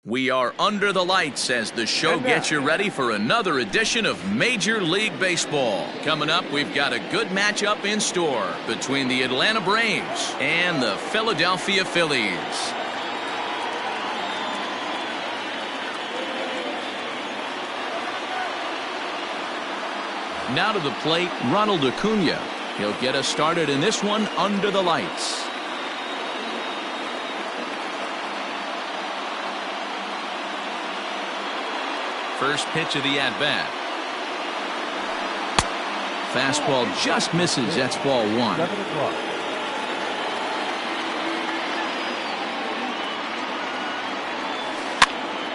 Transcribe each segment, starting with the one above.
We are under the lights as the show gets you ready for another edition of Major League Baseball. Coming up, we've got a good matchup in store between the Atlanta Braves and the Philadelphia Phillies. Now to the plate, Ronald Acuna. He'll get us started in this one under the lights. First pitch of the at-bat. Fastball just misses. That's ball one.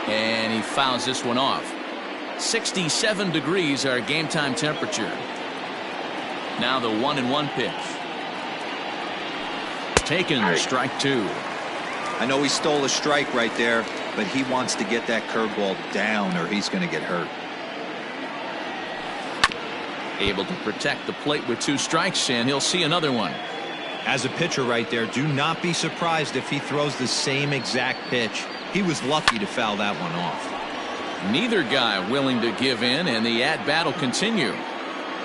And he fouls this one off. 67 degrees our game time temperature. Now the 1-1 pitch. Taken, strike two. I know he stole a strike right there, but he wants to get that curveball down or he's going to get hurt. Able to protect the plate with two strikes, and he'll see another one. As a pitcher right there, do not be surprised if he throws the same exact pitch. He was lucky to foul that one off. Neither guy willing to give in, and the at-bat will continue.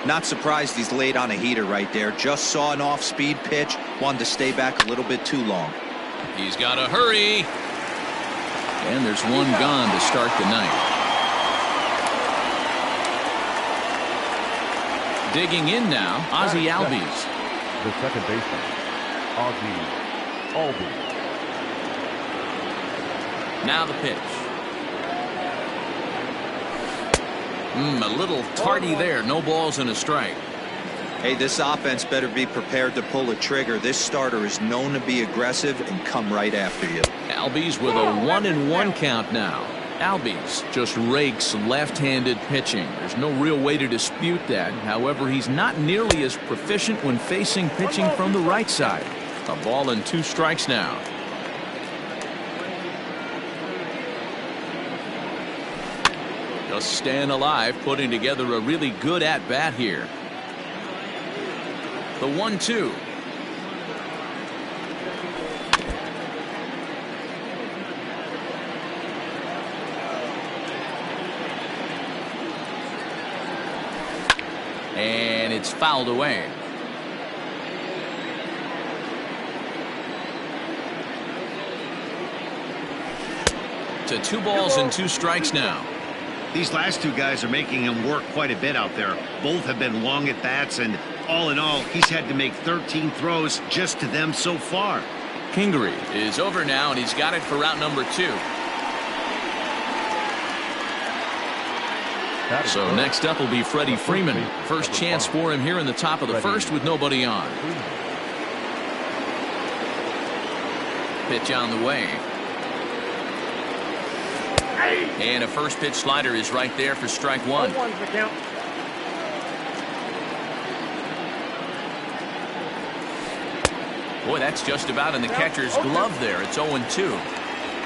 Not surprised he's laid on a heater right there. Just saw an off-speed pitch, wanted to stay back a little bit too long. He's got to hurry. And there's one gone to start the night. Digging in now, Ozzie Albies. The second baseman, Ozzie Albies. Now the pitch. A little tardy there. No balls and a strike. Hey, this offense better be prepared to pull a trigger. This starter is known to be aggressive and come right after you. Albies with a 1-1 count now. Albies just rakes left-handed pitching. There's no real way to dispute that. However, he's not nearly as proficient when facing pitching from the right side. A ball and two strikes now. Just staying alive, putting together a really good at-bat here. The 1-2. And it's fouled away. To 2 balls and 2 strikes now. These last two guys are making him work quite a bit out there. Both have been long at bats, and all in all, he's had to make 13 throws just to them so far. Kingery is over now, and he's got it for route number 2. So next up will be Freddie Freeman. First chance for him here in the top of the first with nobody on. Pitch on the way. And a first pitch slider is right there for strike one. Boy, that's just about in the catcher's glove there. It's 0-2.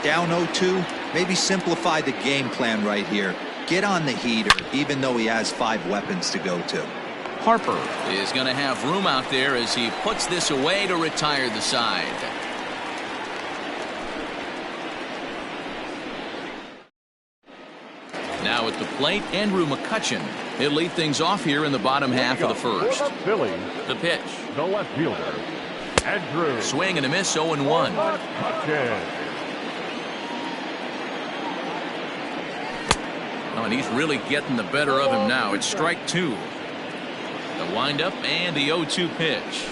Down 0-2. Maybe simplify the game plan right here. Get on the heater, even though he has 5 weapons to go to. Harper is going to have room out there as he puts this away to retire the side. Now at the plate, Andrew McCutchen. He'll lead things off here in the bottom half of the first. The pitch. The left fielder, Andrew. Swing and a miss, 0-1. Oh, and he's really getting the better of him now. It's strike 2. The windup and the 0-2 pitch.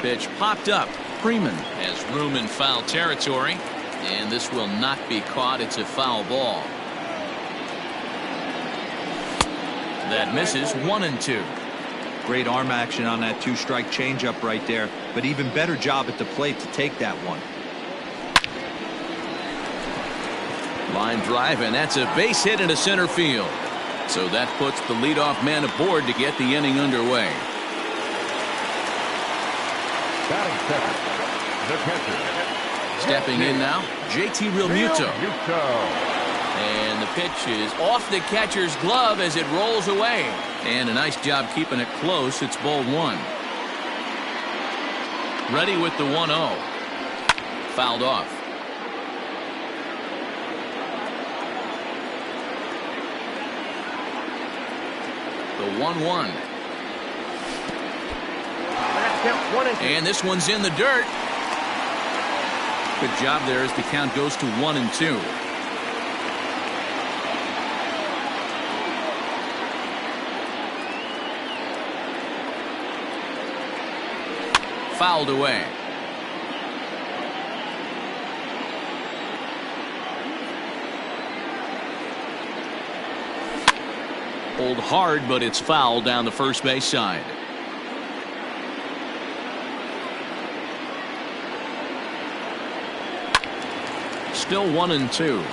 Pitch popped up. Freeman has room in foul territory, and this will not be caught. It's a foul ball. That misses, 1-2. Great arm action on that 2-strike changeup right there, but even better job at the plate to take that one. Line drive, and that's a base hit into center field. So that puts the leadoff man aboard to get the inning underway. Batting second, the catcher. Stepping in now, JT Realmuto. And the pitch is off the catcher's glove as it rolls away. And a nice job keeping it close. It's ball 1. Ready with the 1-0. Fouled off. The 1-1. And this one's in the dirt. Good job there as the count goes to 1-2. Fouled away. Pulled hard, but it's fouled down the first base side. Still 1-2.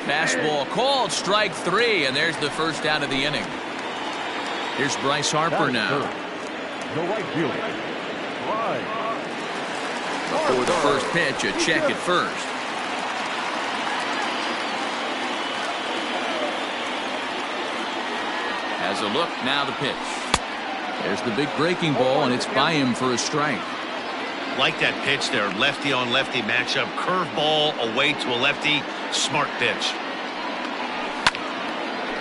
Fastball called, strike 3, and there's the first out of the inning. Here's Bryce Harper now. The right fielder. Before the first pitch, a check at first. Has a look, now the pitch. There's the big breaking ball, and it's by him for a strike. Like that pitch there, lefty on lefty matchup, curveball away to a lefty, smart pitch.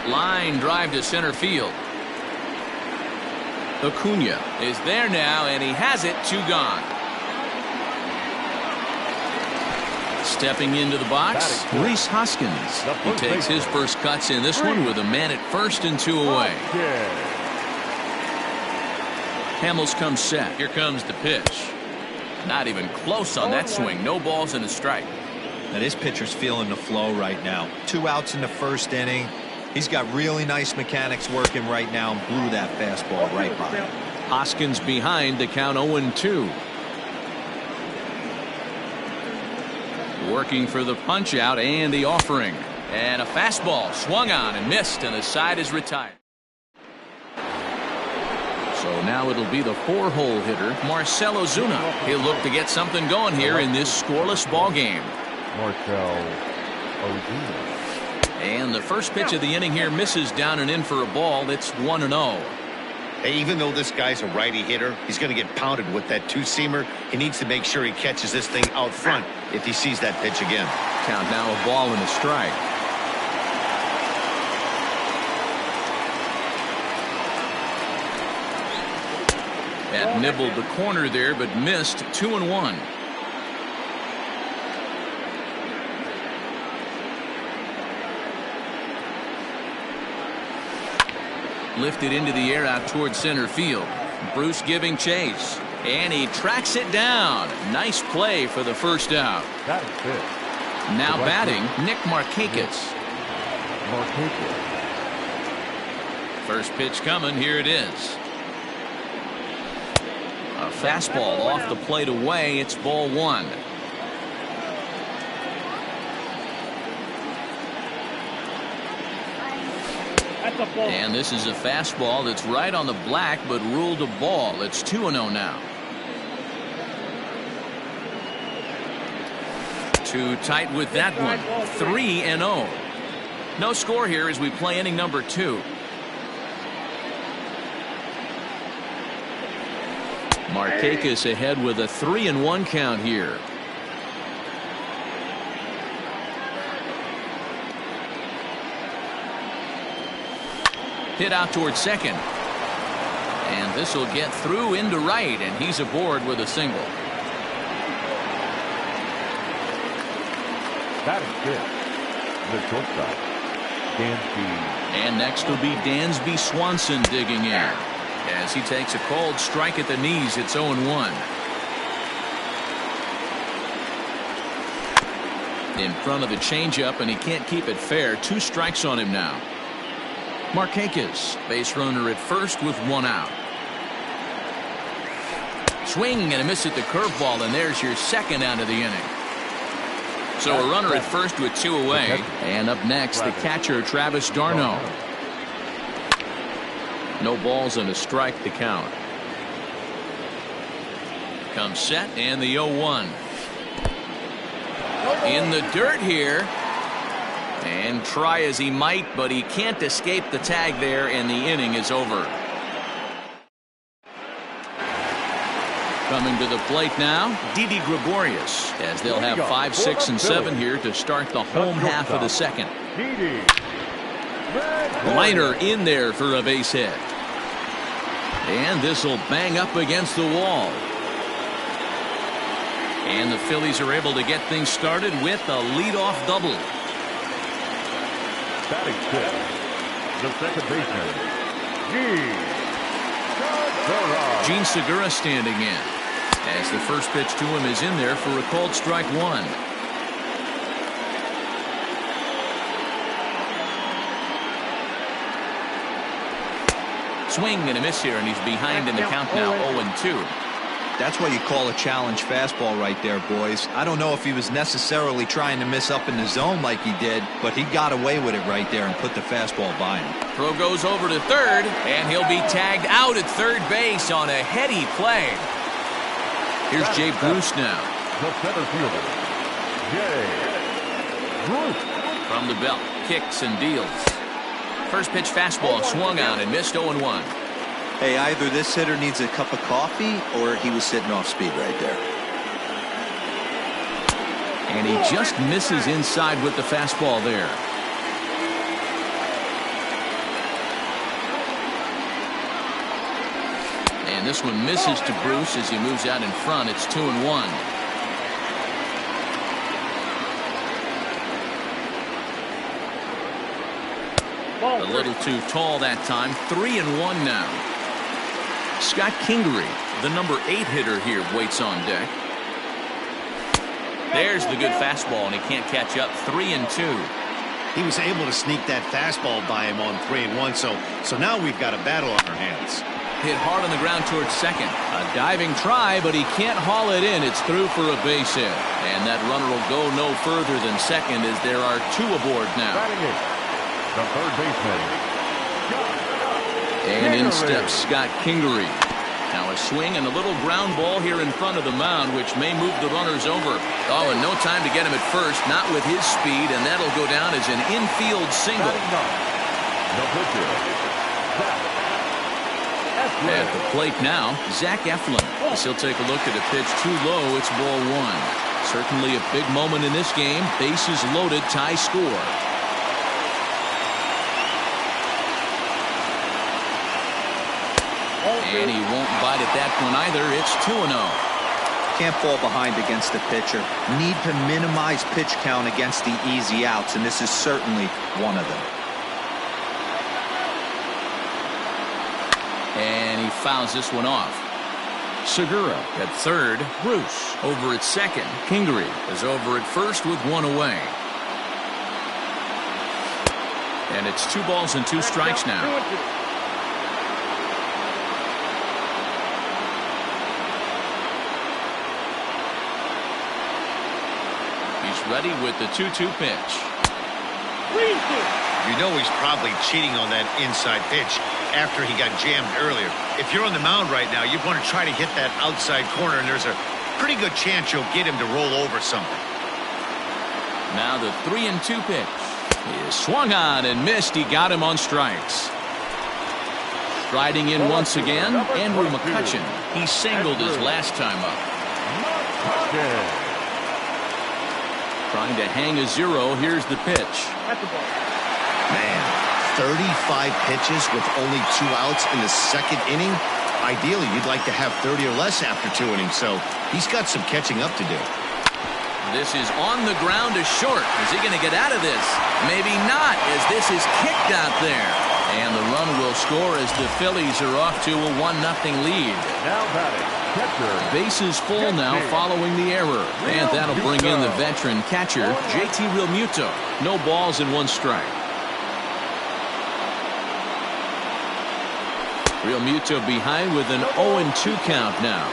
Line drive to center field. Acuna is there now, and he has it, 2 gone. Stepping into the box, Rhys Hoskins. He takes his first cuts in this one with a man at first and 2 away. Hamels comes set. Here comes the pitch. Not even close on that swing. No balls and a strike. Now this pitcher's feeling the flow right now. 2 outs in the first inning. He's got really nice mechanics working right now and blew that fastball right by him. Hoskins behind to count 0-2. Working for the punch out and the offering. And a fastball swung on and missed, and the side is retired. So now it'll be the 4-hole hitter, Marcell Ozuna. He'll look to get something going here in this scoreless ball game. Marcell Ozuna. And the first pitch of the inning here misses down and in for a ball. It's 1-0. Hey, even though this guy's a righty hitter, he's going to get pounded with that 2-seamer. He needs to make sure he catches this thing out front if he sees that pitch again. Count now a ball and a strike. That nibbled the corner there, but missed. 2-1. Lifted into the air out towards center field. Bruce giving chase, and he tracks it down. Nice play for the first out. That is it. Now batting, Nick Markakis. First pitch coming. Here it is. A fastball off the plate away. It's ball 1. And this is a fastball that's right on the black, but ruled a ball. It's 2-0 now. Too tight with that one. 3-0. No score here as we play inning number 2. Markakis ahead with a 3-1 count here. Hit out towards second. And this will get through into right, and he's aboard with a single. That is good. The shortstop, Dansby. And next will be Dansby Swanson digging in. As he takes a cold strike at the knees, it's 0-1. In front of the changeup, and he can't keep it fair. 2 strikes on him now. Markakis, base runner at first with 1 out. Swing and a miss at the curveball, and there's your second out of the inning. So a runner at first with 2 away. And up next, the catcher, Travis d'Arnaud. No balls and a strike to count. Comes set, and the 0-1. In the dirt here. And try as he might, but he can't escape the tag there, and the inning is over. Coming to the plate now, Didi Gregorius, as they'll have 5, 6, and 7 here to start the home half of the second. Liner in there for a base hit. And this will bang up against the wall. And the Phillies are able to get things started with a leadoff double. Batting fifth, the second baseman, Gene Segura standing in, as the first pitch to him is in there for a called strike one. Swing and a miss here, and he's behind in the count now, 0-2. That's what you call a challenge fastball right there, boys. I don't know if he was necessarily trying to miss up in the zone like he did, but he got away with it right there and put the fastball by him. Throw goes over to third, and he'll be tagged out at third base on a heady play. Here's Jay Bruce now. the center fielder, Jay Bruce. From the belt, kicks and deals. First pitch fastball swung on and missed 0-1. Hey, either this hitter needs a cup of coffee or he was sitting off speed right there. And he just misses inside with the fastball there. And this one misses to Bruce as he moves out in front. It's 2-1. A little too tall that time. 3-1 now. Scott Kingery, the number 8 hitter here, waits on deck. There's the good fastball, and he can't catch up. 3-2. He was able to sneak that fastball by him on 3-1, so now we've got a battle on our hands. Hit hard on the ground towards second. A diving try, but he can't haul it in. It's through for a base hit. And that runner will go no further than second as there are 2 aboard now. The third baseman. And in steps Scott Kingery. Now a swing and a little ground ball here in front of the mound, which may move the runners over. Oh, and no time to get him at first, not with his speed, and that'll go down as an infield single. At the plate now, Zach Eflin. As he'll take a look at a pitch too low. It's ball 1. Certainly a big moment in this game. Bases loaded, tie score. And he won't bite at that one either. It's 2-0. Can't fall behind against the pitcher. Need to minimize pitch count against the easy outs, and this is certainly one of them. And he fouls this one off. Segura at third. Bruce over at second. Kingery is over at first with 1 away. And it's 2 balls and 2 strikes now. Ready with the 2-2 pitch. You know he's probably cheating on that inside pitch after he got jammed earlier. If you're on the mound right now, you want to try to hit that outside corner, and there's a pretty good chance you'll get him to roll over something. Now the 3-2 pitch. He is swung on and missed. He got him on strikes. Striding in once again, Andrew McCutchen. He singled his last time up. Trying to hang a 0. Here's the pitch. Man, 35 pitches with only 2 outs in the second inning. Ideally, you'd like to have 30 or less after 2 innings, so he's got some catching up to do. This is on the ground to short. Is he going to get out of this? Maybe not, as this is kicked out there. And the run will score as the Phillies are off to a 1-0 lead. Now batting, catcher. Bases full now following the error. And that'll bring in the veteran catcher, JT Realmuto. No balls and 1 strike. Realmuto behind with an 0-2 count now.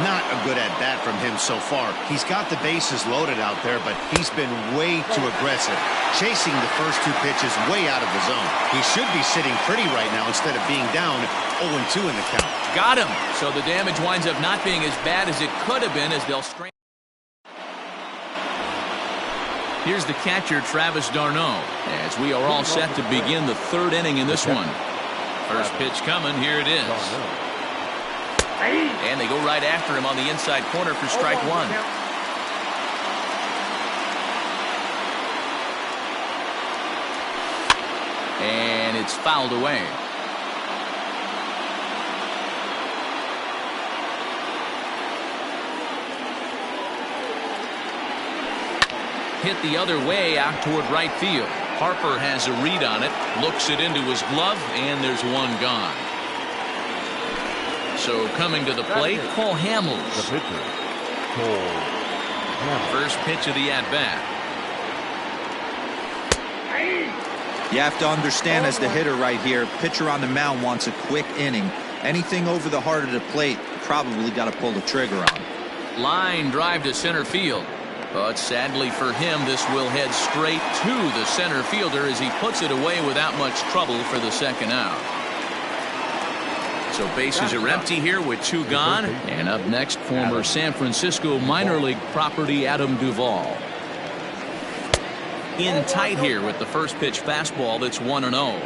Not a good at-bat from him so far. He's got the bases loaded out there, but he's been way too aggressive, chasing the first 2 pitches way out of the zone. He should be sitting pretty right now instead of being down 0-2 in the count. Got him. So the damage winds up not being as bad as it could have been as they'll strain. Here's the catcher, Travis d'Arnaud, as we are all set to begin the 3rd inning in this one. First pitch coming. Here it is. And they go right after him on the inside corner for strike one. And it's fouled away. Hit the other way out toward right field. Harper has a read on it, looks it into his glove, and there's one gone. So coming to the plate, Cole Hamels. The pitcher, Cole Hamels. First pitch of the at-bat. You have to understand, as the hitter right here, pitcher on the mound wants a quick inning. Anything over the heart of the plate, probably got to pull the trigger on. Line drive to center field. But sadly for him, this will head straight to the center fielder as he puts it away without much trouble for the second out. So bases are empty here with two gone. And up next, former San Francisco minor league property Adam Duvall. In tight here with the first pitch fastball that's 1-0.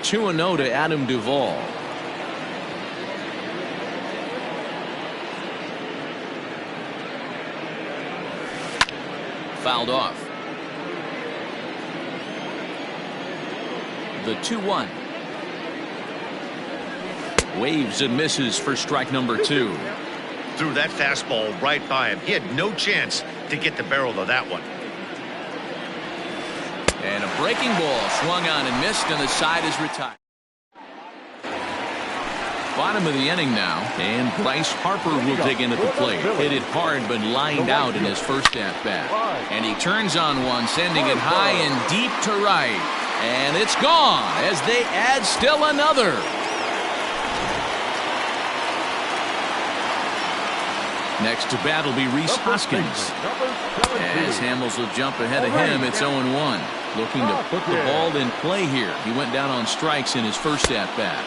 Two and 0 to Adam Duvall. Fouled off. The 2-1. Waves and misses for strike number 2. Threw that fastball right by him. He had no chance to get the barrel of that one. And a breaking ball swung on and missed, and the side is retired. Bottom of the inning now, and Bryce Harper will dig in at the plate. Hit it hard, but lined out in his first at-bat. And he turns on one, sending it high and deep to right. And it's gone as they add still another. Next to bat will be Rhys Hoskins. As Hamels will jump ahead of him, it's 0-1. Looking to put the ball in play here. He went down on strikes in his first at-bat.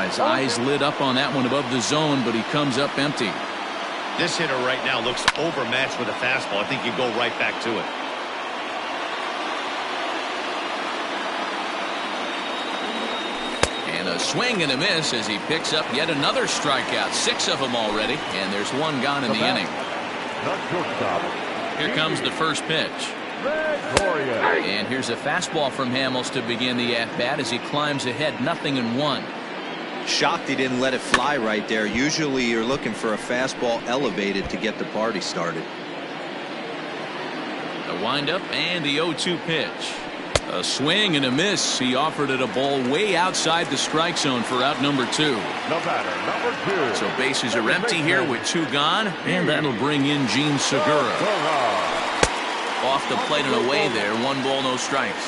His eyes lit up on that one above the zone, but he comes up empty. This hitter right now looks overmatched with a fastball. I think you go right back to it. And a swing and a miss as he picks up yet another strikeout. 6 of them already, and there's one gone in the inning. Here comes the first pitch. And here's a fastball from Hamels to begin the at-bat as he climbs ahead, 0-1. Shocked he didn't let it fly right there. Usually you're looking for a fastball elevated to get the party started. A windup and the 0-2 pitch. A swing and a miss. He offered it a ball way outside the strike zone for out number 2. The batter, number 2. So bases are empty here with 2 gone, and that'll bring in Gene Segura. Off the plate and away there. 1 ball, no strikes.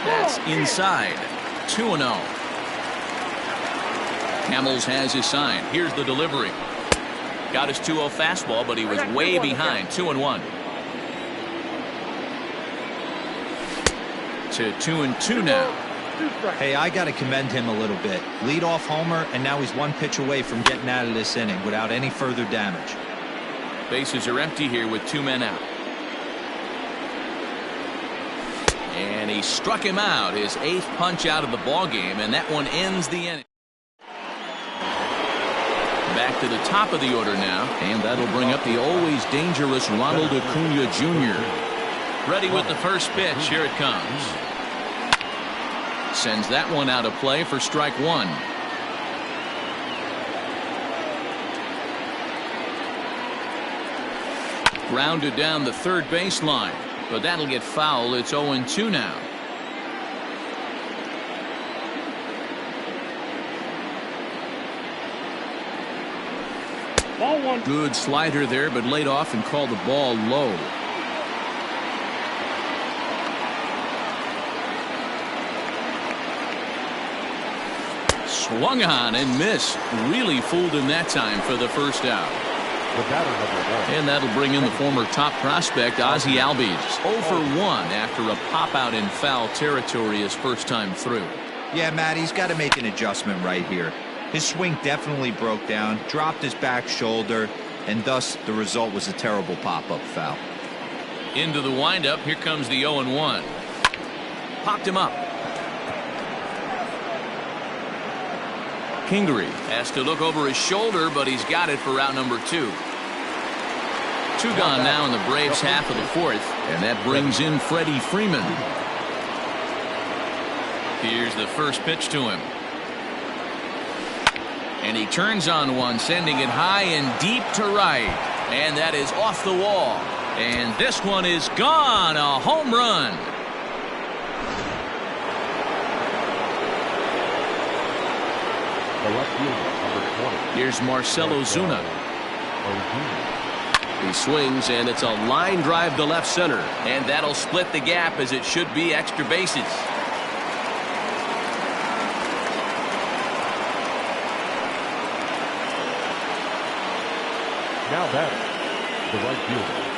That's inside. 2-0. Hamels has his sign. Here's the delivery. Got his 2-0 fastball, but he was way behind. 2-1. To 2-2 now. Hey, I got to commend him a little bit. Leadoff homer, and now he's 1 pitch away from getting out of this inning without any further damage. Bases are empty here with 2 men out. And he struck him out, his 8th punch out of the ball game, and that one ends the inning. Back to the top of the order now, and that'll bring up the always dangerous Ronald Acuna Jr. Ready with the first pitch. Here it comes. Sends that one out of play for strike 1. Grounded down the third baseline, but that'll get foul. It's 0-2 now. Ball 1. Good slider there, but laid off and called the ball low. Swung on and missed. Really fooled him that time for the first out. And that'll bring in the former top prospect Ozzie Albies. 0 for 1 after a pop out in foul territory his first time through. Yeah, Matt, he's got to make an adjustment right here. His swing definitely broke down, dropped his back shoulder, and thus the result was a terrible pop-up foul. Into the windup. Here comes the 0-1. Popped him up. Kingery has to look over his shoulder, but he's got it for route number 2. 2 gone now in the Braves' half of the 4th, and that brings in Freddie Freeman. Here's the first pitch to him. And he turns on one, sending it high and deep to right. And that is off the wall. And this one is gone. A home run. The left fielder, number 20. Here's Marcelo Zuna. He swings, and it's a line drive to left center. And that'll split the gap, as it should be extra bases. Now batting, the right fielder,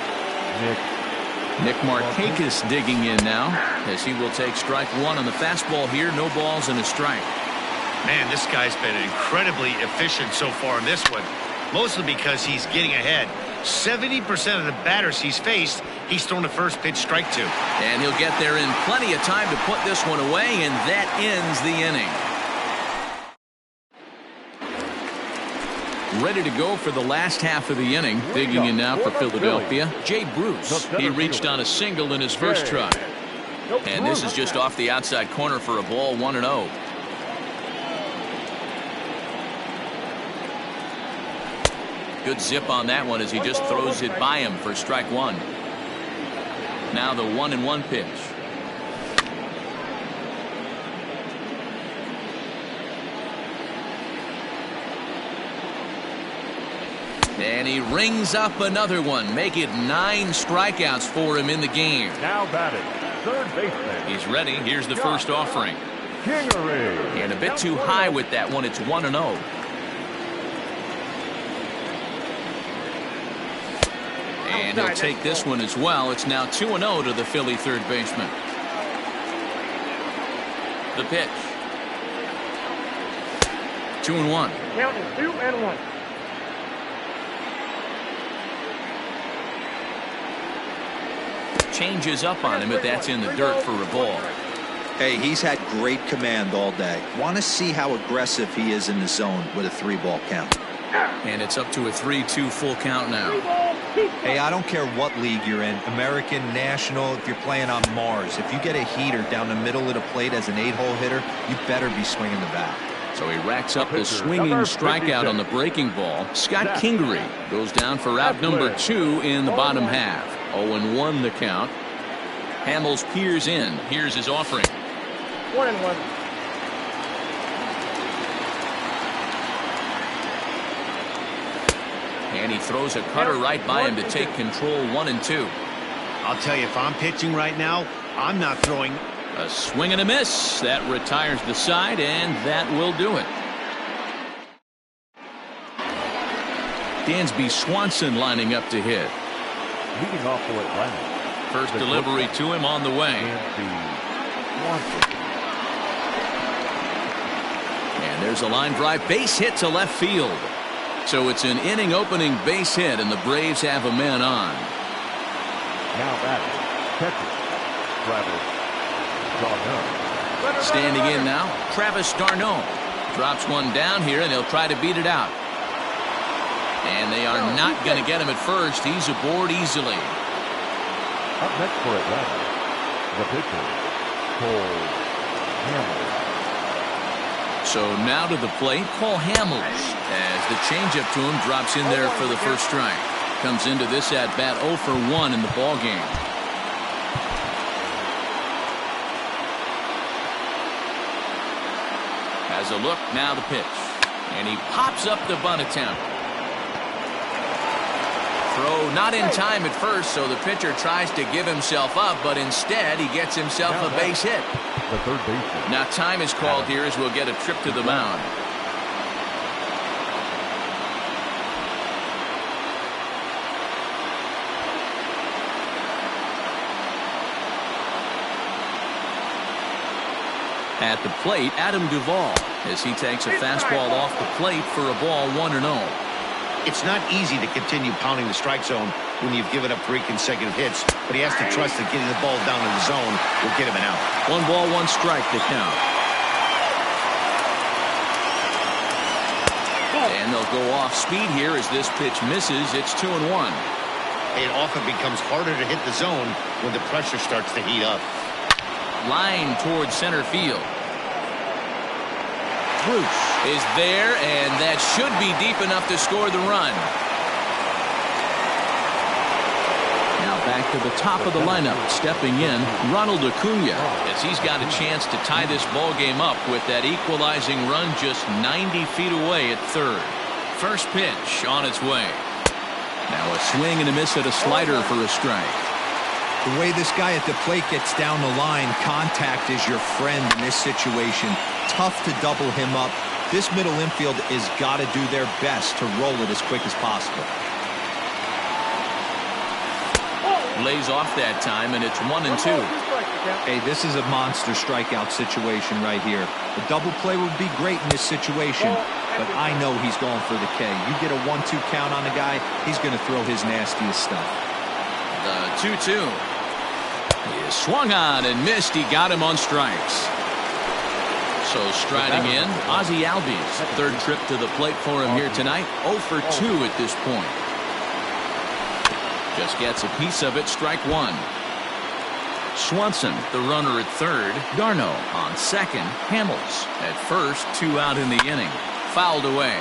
Nick Markakis digging in now, as he will take strike 1 on the fastball here. No balls and a strike. Man, this guy's been incredibly efficient so far in this one, mostly because he's getting ahead. 70% of the batters he's faced, he's thrown the first pitch, strike 2. And he'll get there in plenty of time to put this one away, and that ends the inning. Ready to go for the last half of the inning. Digging in now for Philadelphia, Jay Bruce. He reached on a single in his first try. And this is just off the outside corner for a ball, 1-0. Good zip on that one as he just throws it by him for strike 1. Now the 1-1 pitch. And he rings up another one. Make it 9 strikeouts for him in the game. now batting, third baseman. He's ready. Here's the first offering. Kingery. And a bit too high with that one. It's 1-0. And he'll take this one as well. It's now 2-0 to the Philly third baseman. The pitch. 2-1. Count is 2-1. Changes up on him, but that's in the dirt for a ball. Hey, he's had great command all day. Want to see how aggressive he is in the zone with a 3-ball count. And it's up to a 3-2 full count now. Hey, I don't care what league you're in, American, National, if you're playing on Mars. If you get a heater down the middle of the plate as an 8-hole hitter, you better be swinging the bat. So he racks up the swinging strikeout on the breaking ball. Scott Kingery goes down for route number 2 in the bottom half. 0-1 the count. Hamels peers in. Here's his offering. 1-1. And he throws a cutter right by him to take control. 1-2. I'll tell you, if I'm pitching right now, I'm not throwing. A swing and a miss. That retires the side, and that will do it. Dansby Swanson lining up to hit. Leading off for Atlanta. First delivery to him on the way. And there's a line drive base hit to left field. So it's an inning opening base hit, and the Braves have a man on. Now batting, catcher, Travis Darno. Standing in now, Travis Darno. Drops one down here, and he'll try to beat it out. And they are not going to get him at first. He's aboard easily. Up next for Atlanta, the pitcher, Cole Hamels. So now to the plate, Cole Hamels, as the changeup to him drops in there for the first strike. Comes into this at bat 0 for 1 in the ball game. Has a look, now the pitch. And he pops up the bunt attempt. Throw not in time at first, so the pitcher tries to give himself up, but instead he gets himself a base hit. The third baseman. Now time is called here as we'll get a trip to the mound. At the plate, Adam Duvall, as he takes a fastball off the plate for a ball 1-0. It's not easy to continue pounding the strike zone when you've given up 3 consecutive hits, but he has to trust that getting the ball down in the zone will get him an out. 1 ball, 1 strike to count. And they'll go off speed here as this pitch misses. It's 2-1. It often becomes harder to hit the zone when the pressure starts to heat up. Line towards center field. Bruce is there, and that should be deep enough to score the run. Now back to the top of the lineup, stepping in, Ronald Acuna, as he's got a chance to tie this ball game up with that equalizing run just 90 feet away at third. First pitch on its way. Now a swing and a miss at a slider for a strike. The way this guy at the plate gets down the line, contact is your friend in this situation. Tough to double him up. This middle infield is got to do their best to roll it as quick as possible. Lays off that time, and it's 1-2. Hey, this is a monster strikeout situation right here. A double play would be great in this situation, but I know he's going for the K. You get a 1-2 count on the guy, he's going to throw his nastiest stuff. The 2-2. He swung on and missed. He got him on strikes. So striding in, Ozzie Albies. Third trip to the plate for him here tonight. 0 for 2 at this point. Just gets a piece of it. Strike 1. Swanson, the runner at third. Darno on second. Hamels at first. 2 out in the inning. Fouled away.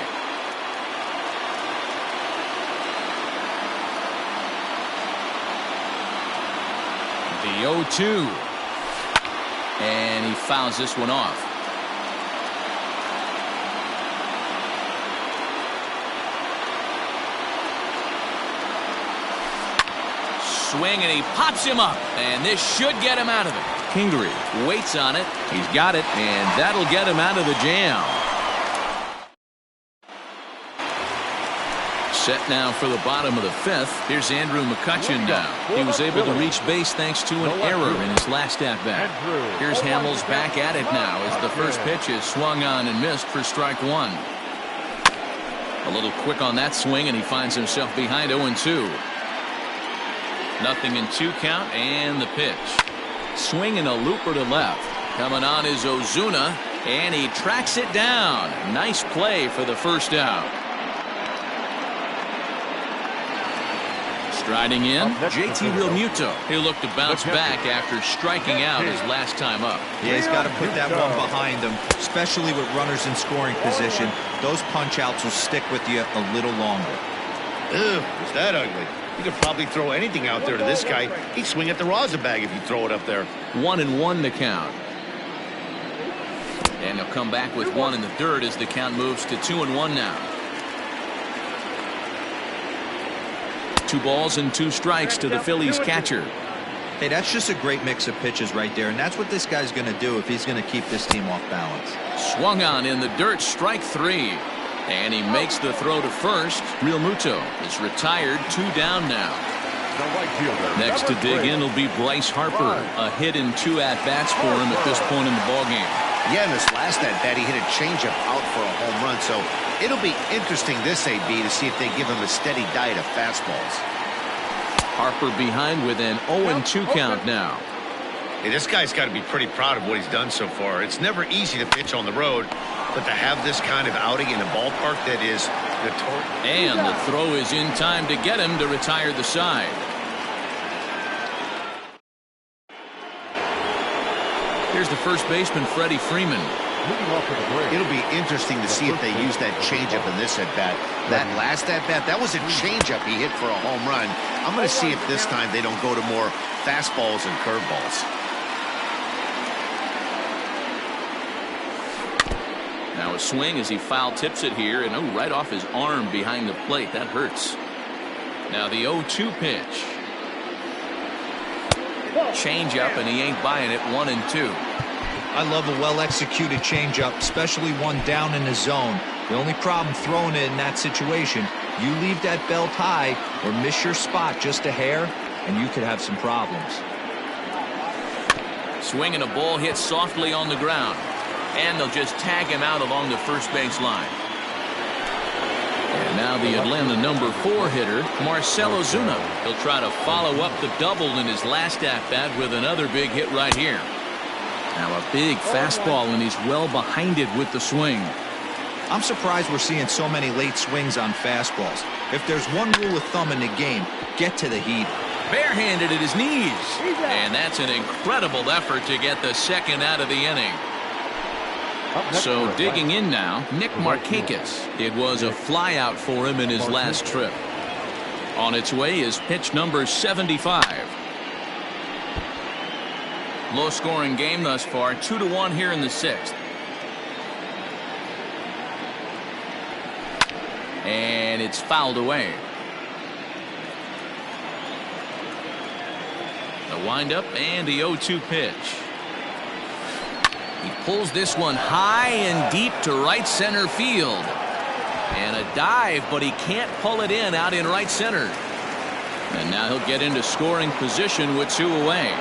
The 0-2. And he fouls this one off. Swing, and he pops him up, and this should get him out of it. Kingery waits on it. He's got it, and that'll get him out of the jam. Set now for the bottom of the 5th. Here's Andrew McCutchen now. He was able to reach base thanks to an error in his last at-bat. Here's Hamels back at it now as the first pitch is swung on and missed for strike 1. A little quick on that swing, and he finds himself behind 0-2. Nothing in 2 count, and the pitch. Swinging a looper to left. Coming on is Ozuna, and he tracks it down. Nice play for the first out. Striding in, JT Realmuto. He'll look to bounce back after striking out his last time up. Yeah, he's got to put that one behind him, especially with runners in scoring position. Those punch-outs will stick with you a little longer. Ew, is that ugly? You could probably throw anything out there to this guy. He'd swing at the rosin bag if you throw it up there. 1-1 to count. And he'll come back with 1 in the third as the count moves to 2-1 now. 2 balls and 2 strikes to the Phillies catcher. Hey, that's just a great mix of pitches right there, and that's what this guy's going to do if he's going to keep this team off balance. Swung on in the dirt, strike 3. And he makes the throw to first. Realmuto is retired, 2 down now. Next to dig in will be Bryce Harper. A hit in 2 at-bats for him at this point in the ballgame. Yeah, in this last at-bat, he hit a changeup out for a home run. So it'll be interesting this AB to see if they give him a steady diet of fastballs. Harper behind with an 0-2 count now. Hey, this guy's got to be pretty proud of what he's done so far. It's never easy to pitch on the road, but to have this kind of outing in a ballpark that is notorious. And the throw is in time to get him to retire the side. Here's the first baseman, Freddie Freeman. It'll be interesting to see if they use that changeup in this at-bat. That last at-bat, that was a changeup he hit for a home run. I'm going to see if this time they don't go to more fastballs and curveballs. Now a swing as he foul tips it here, and right off his arm behind the plate. That hurts. Now the 0-2 pitch. Change up, and he ain't buying it. 1-2. I love a well-executed changeup, especially one down in the zone. The only problem throwing it in that situation, you leave that belt high or miss your spot just a hair, and you could have some problems. Swinging a ball hit softly on the ground. And they'll just tag him out along the first base line. And now the Atlanta number 4 hitter, Marcell Ozuna. He'll try to follow up the double in his last at-bat with another big hit right here. Now a big fastball, and he's well behind it with the swing. I'm surprised we're seeing so many late swings on fastballs. If there's one rule of thumb in the game, get to the heat. Barehanded at his knees. And that's an incredible effort to get the second out of the inning. So digging in now, Nick Markakis. It was a flyout for him in his last trip. On its way is pitch number 75. Low scoring game thus far, 2-1 here in the 6th. And it's fouled away. The windup and the 0-2 pitch. He pulls this one high and deep to right center field. And a dive, but he can't pull it in out in right center. And now he'll get into scoring position with 2 away.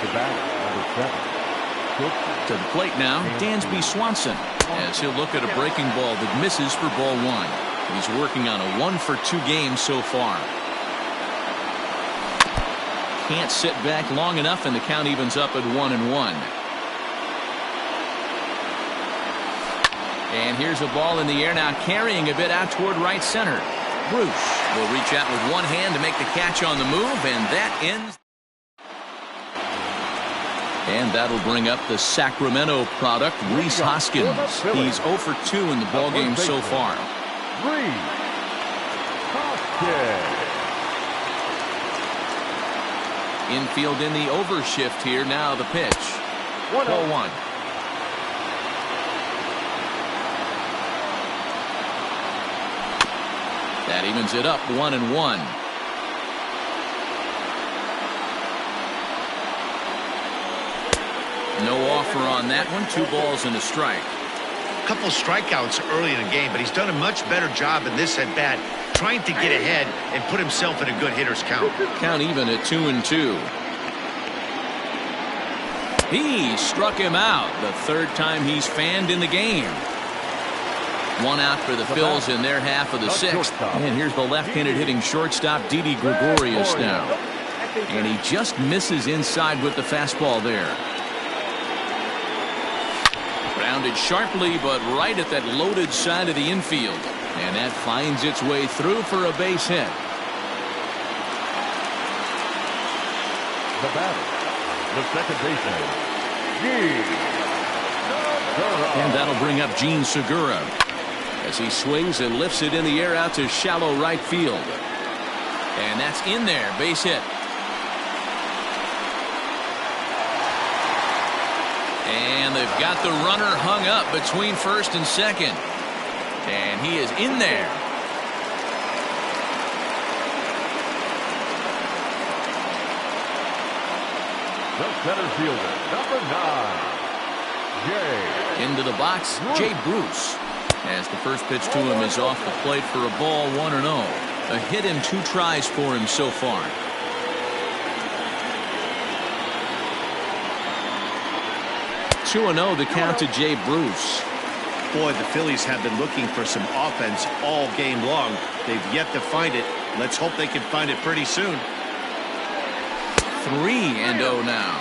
The batter, number 7. To the plate now, Dansby Swanson, as he'll look at a breaking ball that misses for ball 1. He's working on a 1-for-2 game so far. Can't sit back long enough, and the count evens up at 1-1. And here's a ball in the air now, carrying a bit out toward right center. Bruce will reach out with one hand to make the catch on the move, and that ends. And that'll bring up the Sacramento product, Rhys Hoskins. He's 0-for-2 in the ballgame so far. Rhys Hoskins. Infield in the overshift here. Now the pitch. 1-0-1. That evens it up 1-1. No offer on that one. 2 balls and a strike. A couple strikeouts early in the game, but he's done a much better job in this at bat, trying to get ahead and put himself in a good hitter's count. Count even at 2-2. He struck him out, the 3rd time he's fanned in the game. 1 out for the Phils in their half of the 6th. And here's the left-handed hitting shortstop, Didi Gregorius now. And he just misses inside with the fastball there. Grounded sharply, but right at that loaded side of the infield. And that finds its way through for a base hit. The batter, the second baseman, and that'll bring up Gene Segura as he swings and lifts it in the air out to shallow right field. And that's in there, base hit. And they've got the runner hung up between first and second. And he is in there. the center fielder, number 9, Jay. Into the box, Jay Bruce. As the first pitch to him is off the plate for a ball, 1-0. A hit in 2 tries for him so far. The count to Jay Bruce. Boy, the Phillies have been looking for some offense all game long. They've yet to find it. Let's hope they can find it pretty soon. 3-0 now.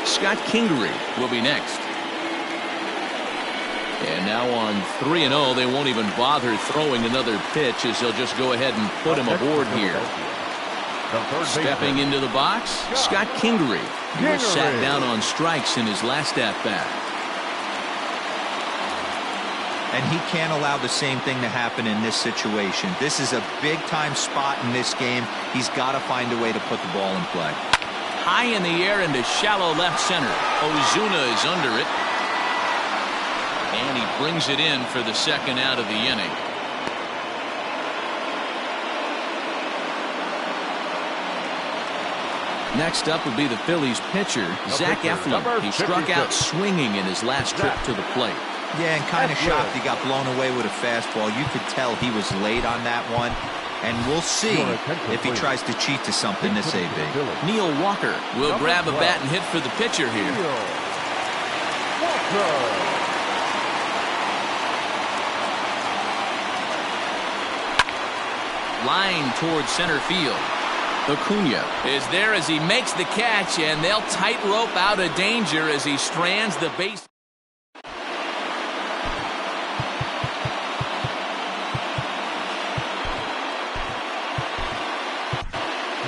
Scott Kingery will be next. And now on 3-0, they won't even bother throwing another pitch as they'll just go ahead and put him aboard here. Stepping into the box, Scott Kingery. He was sat down on strikes in his last at-bat. And he can't allow the same thing to happen in this situation. This is a big-time spot in this game. He's got to find a way to put the ball in play. High in the air into shallow left center. Ozuna is under it. And he brings it in for the second out of the inning. Next up will be the Phillies pitcher, Zach Eflin. He struck out swinging in his last trip to the plate. Yeah, and kind of shocked he got blown away with a fastball. You could tell he was late on that one. And we'll see if he tries to cheat to something this AB. Neil Walker will grab a bat and hit for the pitcher here. line towards center field. Acuna is there as he makes the catch, and they'll tightrope out of danger as he strands the base.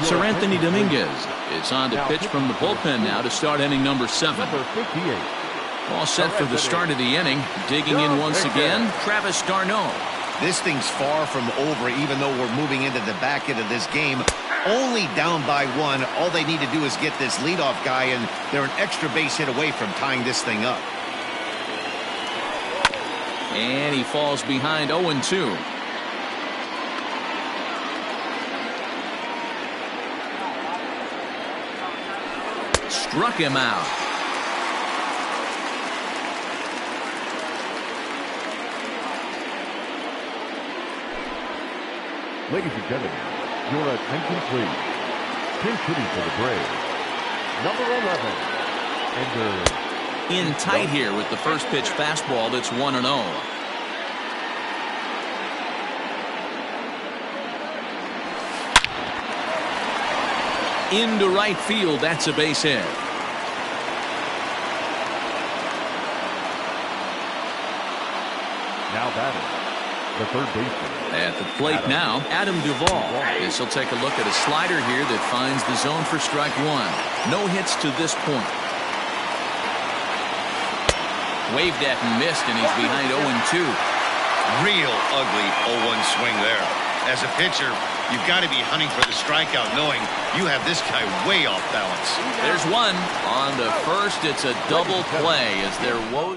Sir Anthony Dominguez is on to pitch from the bullpen now to start inning number 7. Number 58. All set for the start of the inning. Digging in once again, Travis d'Arnaud. This thing's far from over, even though we're moving into the back end of this game. Only down by 1. All they need to do is get this leadoff guy, and they're an extra base hit away from tying this thing up. And he falls behind 0-2. Struck him out. Ladies and gentlemen, your attention please. Pinch hitting for the Braves. Number 11. Ender. In tight here with the first pitch fastball that's 1-0. Into right field, that's a base hit. Now batting, the third baseman. At the plate now, Adam Duvall. This will take a look at a slider here that finds the zone for strike 1. No hits to this point. Waved at and missed, and he's behind 0-2. Real ugly 0-1 swing there. As a pitcher, you've got to be hunting for the strikeout, knowing you have this guy way off balance. There's one. On the first, it's a double play as they're woes.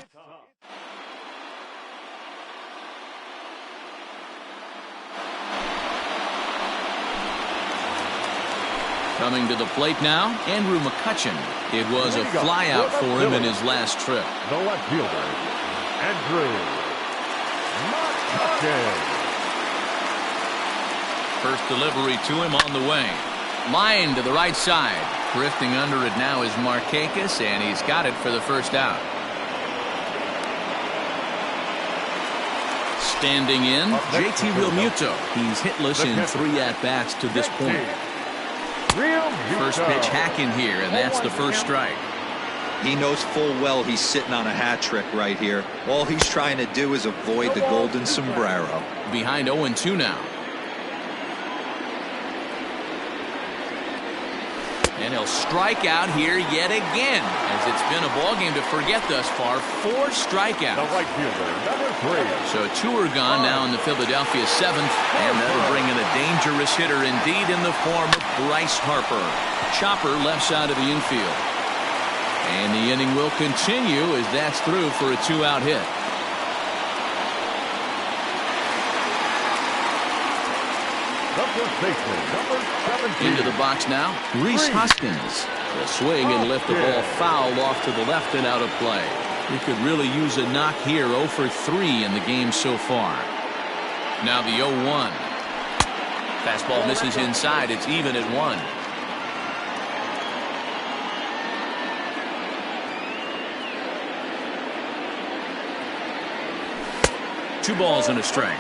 Coming to the plate now, Andrew McCutchen. It was a flyout for him in his last trip. The left fielder, Andrew McCutchen. First delivery to him on the way. Line to the right side. Drifting under it now is Markakis, and he's got it for the first out. Standing in, JT Realmuto. He's hitless in 3 at-bats to this point. First pitch hacking here, and that's the first strike. He knows full well he's sitting on a hat trick right here. All he's trying to do is avoid the golden sombrero. Behind 0-2 now. And he'll strike out here yet again, as it's been a ball game to forget thus far. 4 strikeouts. The right fielder, number 3. So 2 are gone now in the Philadelphia 7th, and that'll bring in a dangerous hitter indeed in the form of Bryce Harper. Chopper left side of the infield. And the inning will continue as that's through for a 2-out hit. Into the box now, Rhys Hoskins. The swing and lift the ball foul off to the left and out of play. He could really use a knock here. 0 for 3 in the game so far. Now the 0-1. Fastball misses inside. It's even at 1. Two balls and a strike.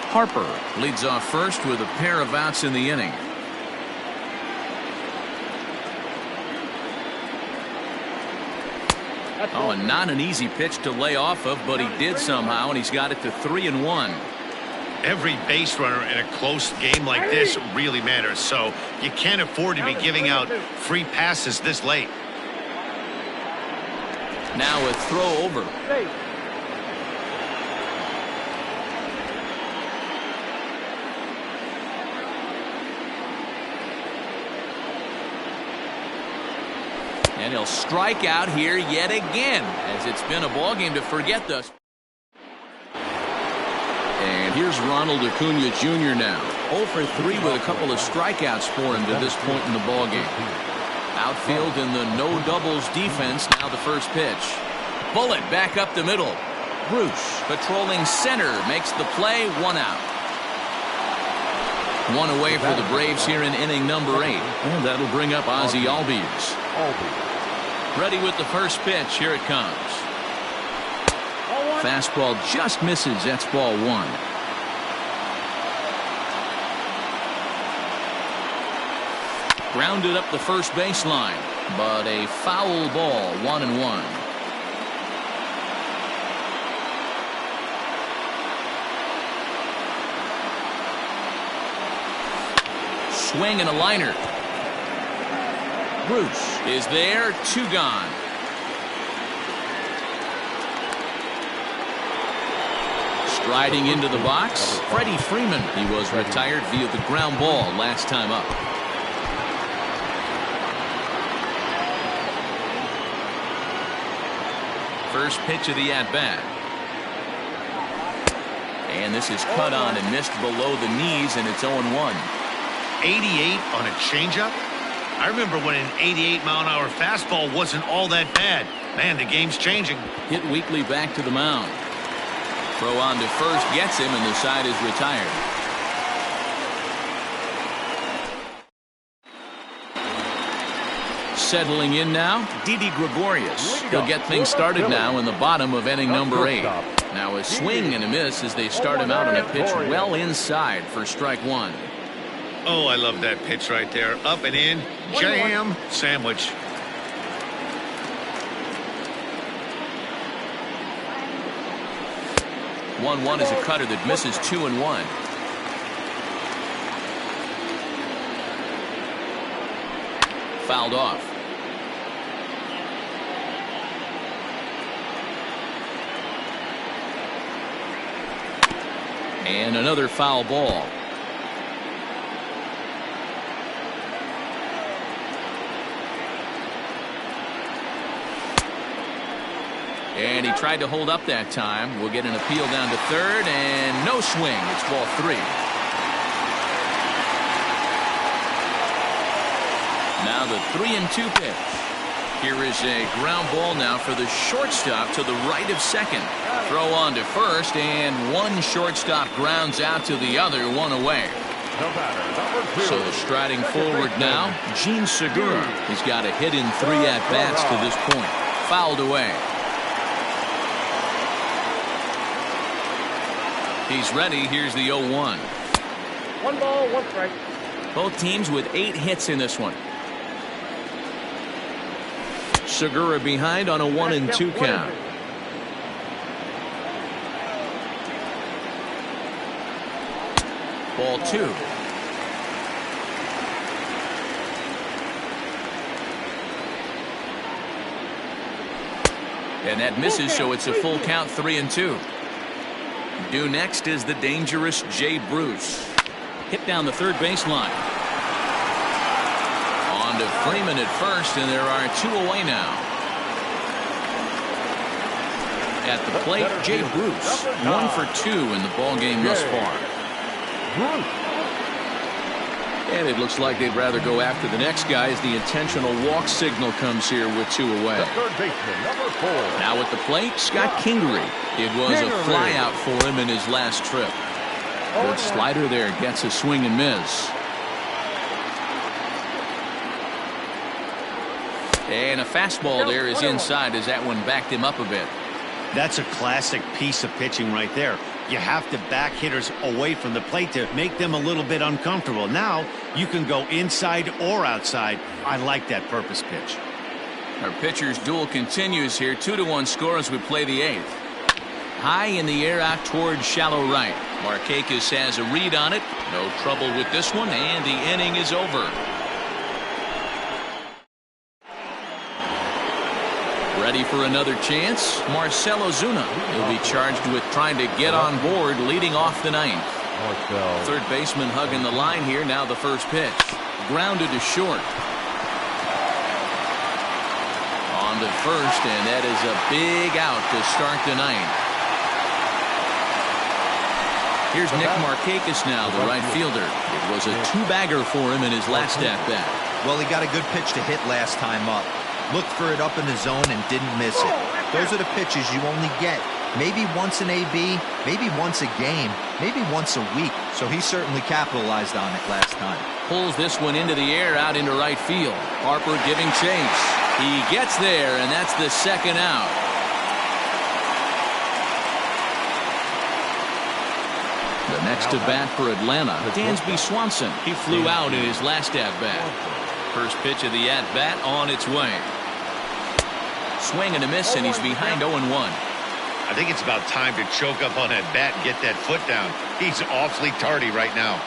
Harper leads off first with a pair of outs in the inning. Oh, and not an easy pitch to lay off of, but he did somehow, and he's got it to 3-1. Every base runner in a close game like this really matters, so you can't afford to be giving out free passes this late. Now a throw over. And he'll strike out here yet again, as it's been a ball game to forget thus. And here's Ronald Acuna Jr. now. 0 for 3 with a couple of strikeouts for him to this point in the ball game. Outfield in the no doubles defense. Now the first pitch. Bullet back up the middle. Bruce patrolling center makes the play. 1 out. 1 away for the Braves here in inning number 8. And that'll bring up Ozzie Albies. Ready with the first pitch. Here it comes. Fastball just misses. That's ball 1. Grounded up the first baseline, but a foul ball, 1-1. Swing and a liner. Bruce is there, 2 gone. Striding into the box, Freddie Freeman. He was retired via the ground ball last time up. First pitch of the at-bat. And this is cut on and missed below the knees, and it's 0-1. 88 on a changeup? I remember when an 88-mile-an-hour fastball wasn't all that bad. Man, the game's changing. Hit Weekly back to the mound. Throw on to first gets him, and the side is retired. Settling in now, Didi Gregorius. He'll get things started now in the bottom of inning number 8. Now a swing and a miss as they start him out on a pitch well inside for strike 1. Oh, I love that pitch right there. Up and in, jam, sandwich. One is a cutter that misses 2-1. Fouled off. And another foul ball. And he tried to hold up that time. We'll get an appeal down to third, and no swing. It's ball 3. Now the 3-2 pitch. Here is a ground ball now for the shortstop to the right of second. Throw on to first, and one shortstop grounds out to the other, 1 away. So striding forward now, Gene Segura. He's got a hit in 3 at-bats to this point. Fouled away. He's ready. Here's the 0-1. 1 ball, 1 strike. Both teams with 8 hits in this one. Segura behind on a 1-2 count. Ball 2. And that misses, so it's a full count, 3-2. Due next is the dangerous Jay Bruce. Hit down the third baseline. On to Freeman at first, and there are 2 away now. At the plate, Jay Bruce, 1 for 2 in the ballgame thus far. And it looks like they'd rather go after the next guy as the intentional walk signal comes here with 2 away. Third baseman, number 4. Now at the plate, Scott Kingery. It was a flyout for him in his last trip. Good slider there, gets a swing and miss. And a fastball there is inside as that one backed him up a bit. That's a classic piece of pitching right there. You have to back hitters away from the plate to make them a little bit uncomfortable. Now you can go inside or outside. I like that purpose pitch. Our pitcher's duel continues here. 2-1 score as we play the 8th. High in the air out towards shallow right. Markakis has a read on it. No trouble with this one, and the inning is over. Ready for another chance? Marcell Ozuna. He'll be charged with trying to get on board leading off the 9th. Third baseman hugging the line here. Now the first pitch. Grounded to short. On to first, and that is a big out to start the 9th. Here's Nick Markakis now, the right fielder. It was a 2-bagger for him in his last at-bat. Well, he got a good pitch to hit last time up. Looked for it up in the zone and didn't miss it. Those are the pitches you only get maybe once an AB, maybe once a game, maybe once a week. So he certainly capitalized on it last time. Pulls this one into the air out into right field. Harper giving chase. He gets there, and that's the second out. The next to bat for Atlanta, Dansby Swanson. He flew out in his last at-bat. First pitch of the at-bat on its way. Swing and a miss, and he's behind 0-1. I think it's about time to choke up on that bat and get that foot down. He's awfully tardy right now.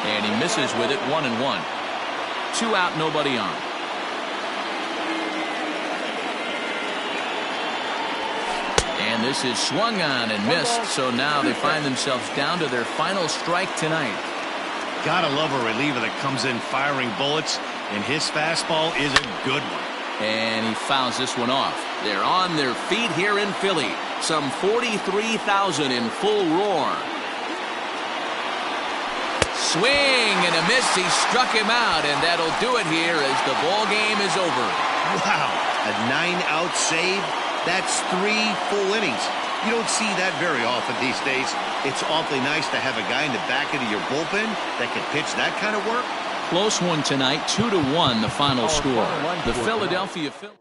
And he misses with it, 1-1. 2 out, nobody on. And this is swung on and missed, so now they find themselves down to their final strike tonight. Gotta love a reliever that comes in firing bullets, and his fastball is a good one. And he fouls this one off. They're on their feet here in Philly. Some 43,000 in full roar. Swing and a miss. He struck him out, and that'll do it here as the ball game is over. Wow, a 9-out save? That's 3 full innings. You don't see that very often these days. It's awfully nice to have a guy in the back end of your bullpen that can pitch that kind of work. Close one tonight, 2-1 the final score. The Philadelphia Phillies.